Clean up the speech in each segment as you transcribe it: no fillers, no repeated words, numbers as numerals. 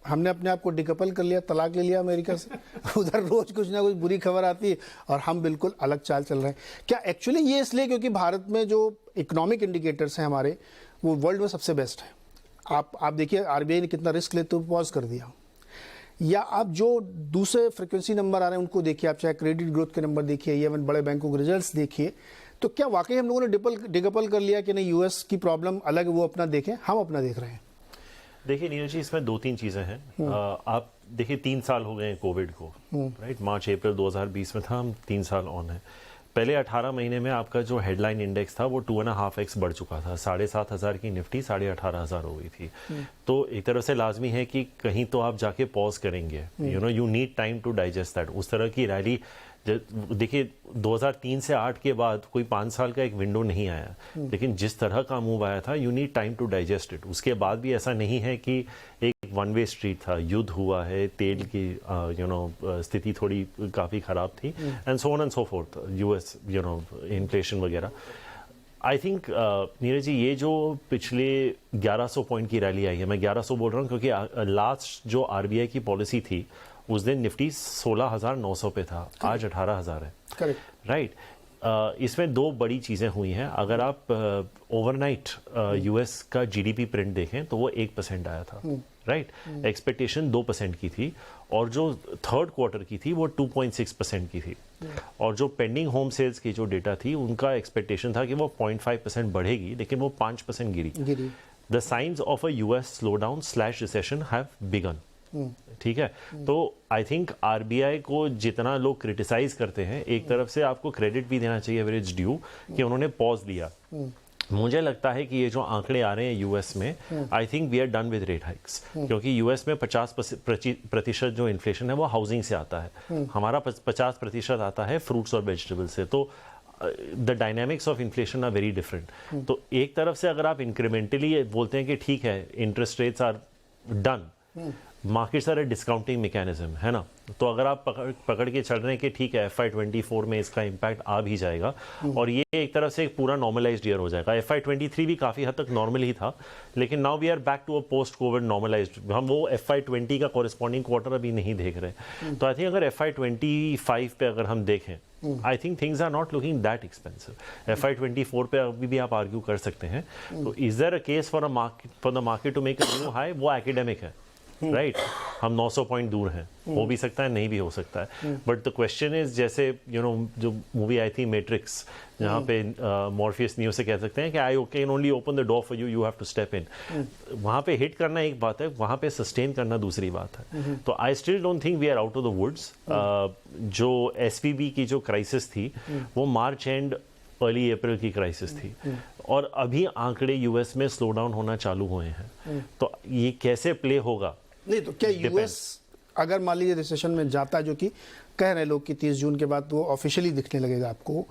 हमने अपने आप को डिकपल कर लिया, तलाक ले लिया अमेरिका से। उधर रोज कुछ ना कुछ बुरी खबर आती है और हम बिल्कुल अलग चाल चल रहे हैं। क्या एक्चुअली ये इसलिए क्योंकि भारत में जो इकोनॉमिक इंडिकेटर्स हैं हमारे, वो वर्ल्ड में सबसे बेस्ट है। आप देखिए आरबीआई ने कितना रिस्क लेते हुए पॉज कर दिया, या आप जो दूसरे फ्रिक्वेंसी नंबर आ रहे हैं उनको देखिए, आप चाहे क्रेडिट ग्रोथ के नंबर देखिए या बड़े बैंकों के रिजल्ट्स देखिए, तो क्या वाकई हम लोगों ने डिकपल कर लिया कि नहीं यूएस की प्रॉब्लम अलग, वो अपना देखें, हम अपना देख रहे हैं? देखिए नीरज जी, इसमें दो तीन चीज़ें हैं। आप देखिए 3 साल हो गए हैं कोविड को, राइट? मार्च अप्रैल 2020 में था, हम 3 साल ऑन है। पहले 18 महीने में आपका जो हेडलाइन इंडेक्स था वो 2.5x बढ़ चुका था। 7,500 की निफ्टी 18,500 हो गई थी। तो एक तरह से लाजमी है कि कहीं तो आप जाके पॉज करेंगे, you need time to digest that. उस तरह की रैली देखिए 2003 से 8 के बाद कोई 5 साल का एक विंडो नहीं आया, लेकिन जिस तरह का मूव आया था, you need time to digest it. उसके बाद भी ऐसा नहीं है कि एक वन वे स्ट्रीट था, युद्ध हुआ है, तेल की स्थिति थोड़ी काफ़ी ख़राब थी, and so on and so forth, US inflation वगैरह। आई थिंक नीरज जी, ये जो पिछले 1100 पॉइंट की रैली आई है, मैं 1100 बोल रहा हूँ क्योंकि लास्ट जो आरबीआई की पॉलिसी थी उस दिन निफ्टी 16,900 पे था, आज 18,000 है। Correct, right. इसमें दो बड़ी चीज़ें हुई हैं। अगर आप ओवरनाइट यूएस का जीडीपी प्रिंट देखें तो वो 1% आया था, राइट? एक्सपेक्टेशन 2% की थी, और जो थर्ड क्वार्टर की थी वो 2.6% की थी। और जो पेंडिंग होम सेल्स की जो डेटा थी उनका एक्सपेक्टेशन था कि वो 0.5% बढ़ेगी, लेकिन वो 5% गिरी। The signs of a US slowdown / recession have begun. ठीक है, तो आई थिंक आरबीआई को जितना लोग क्रिटिसाइज करते हैं, एक तरफ से आपको क्रेडिट भी देना चाहिए, वेयर इट्स ड्यू, कि उन्होंने पॉज लिया। मुझे लगता है कि ये जो आंकड़े आ रहे हैं यूएस में, I think we are done with rate hikes, क्योंकि यूएस में 50% जो इन्फ्लेशन है वो हाउसिंग से आता है, हमारा 50% आता है फ्रूट्स और वेजिटेबल से। तो the dynamics of inflation are very different. तो एक तरफ से अगर आप इंक्रीमेंटली बोलते हैं कि ठीक है, interest rates are done, markets are a discounting mechanism, है ना? तो अगर आप पकड़ के चल रहे हैं कि ठीक है FY24 में इसका इम्पैक्ट आ भी जाएगा, और ये एक तरह से एक पूरा नॉर्मलाइज्ड ईयर हो जाएगा। FY23 भी काफ़ी हद तक नॉर्मल ही था, लेकिन now we are back to a post covid normalised. हम वो FY20 का कॉरेस्पॉन्डिंग क्वार्टर अभी नहीं देख रहे। तो आई थिंक अगर FY25 पे अगर हम देखें, I think things are not looking that expensive. FY24 पे अभी भी आप आर्ग्यू कर सकते हैं। तो is there a case for the market to make a new high? वो एकेडमिक है, राइट? हम 900 पॉइंट दूर हैं, हो भी सकता है, नहीं भी हो सकता है। बट द क्वेश्चन इज, जैसे जो मूवी आई थी मैट्रिक्स, जहाँ पे मॉर्फियस न्यू से कह सकते हैं कि I can only open the door for you, you have to step in. वहाँ पे हिट करना एक बात है, वहाँ पे सस्टेन करना दूसरी बात है। तो I still don't think we are out of the woods. जो एसवीबी की जो क्राइसिस थी वो मार्च एंड अर्ली अप्रैल की क्राइसिस थी, और अभी आंकड़े यूएस में स्लो डाउन होना चालू हुए हैं। तो ये कैसे प्ले होगा? नहीं तो क्या यूएस अगर मान लीजिए रिसेशन में जाता है, जो कि कह रहे लोग कि 30 जून के बाद वो ऑफिशियली दिखने लगेगा आपको,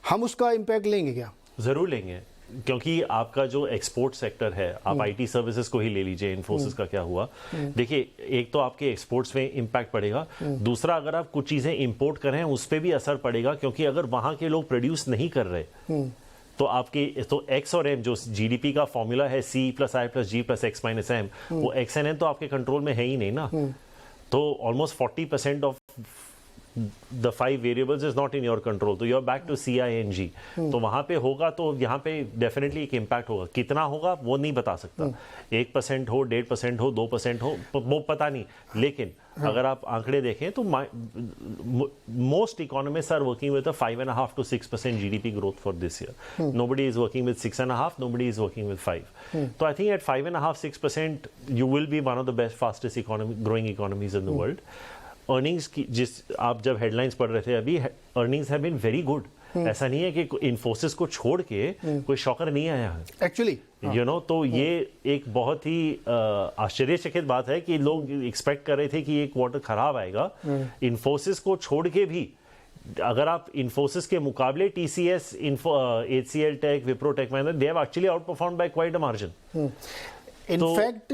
हम उसका इम्पैक्ट लेंगे क्या? जरूर लेंगे, क्योंकि आपका जो एक्सपोर्ट सेक्टर है, आप आईटी सर्विसेज को ही ले लीजिए, इन्फोसिस का क्या हुआ। देखिए, एक तो आपके एक्सपोर्ट्स में इम्पैक्ट पड़ेगा, दूसरा अगर आप कुछ चीजें इंपोर्ट कर रहे हैं उस पर भी असर पड़ेगा, क्योंकि अगर वहां के लोग प्रोड्यूस नहीं कर रहे तो आपके एक्स और एम, जो जीडीपी का फॉर्मूला है C+I+G+X-M, वो एक्स एंड एम तो आपके कंट्रोल में है ही नहीं ना। तो almost 40% of the 5 variables is not in your control, तो you are back to CING। तो वहां पे होगा, तो यहाँ पे डेफिनेटली एक इम्पैक्ट होगा। कितना होगा वो नहीं बता सकता, 1% हो, 1.5% हो, 2% हो, वो पता नहीं। लेकिन अगर आप आंकड़े देखें तो most economists are working with 5.5 to 6% GDP growth for this year. Nobody is working with 6.5, nobody is working with 5। तो I think at 5.5-6% you will be one of the best fastest growing economies in the world. Earnings की आप जब headlines पढ़ रहे थे अभी, earnings have been very good. ऐसा नहीं है कि इन्फोसिस को छोड़ के कोई शॉकर नहीं आया है एक्चुअली, तो ये एक बहुत ही आश्चर्यचकित बात है कि लोग एक्सपेक्ट कर रहे थे कि ये क्वार्टर खराब आएगा। इन्फोसिस को छोड़ के भी अगर आप इन्फोसिस के मुकाबले TCS, HCL tech, Wipro tech, they have actually outperformed by quite a margin. In fact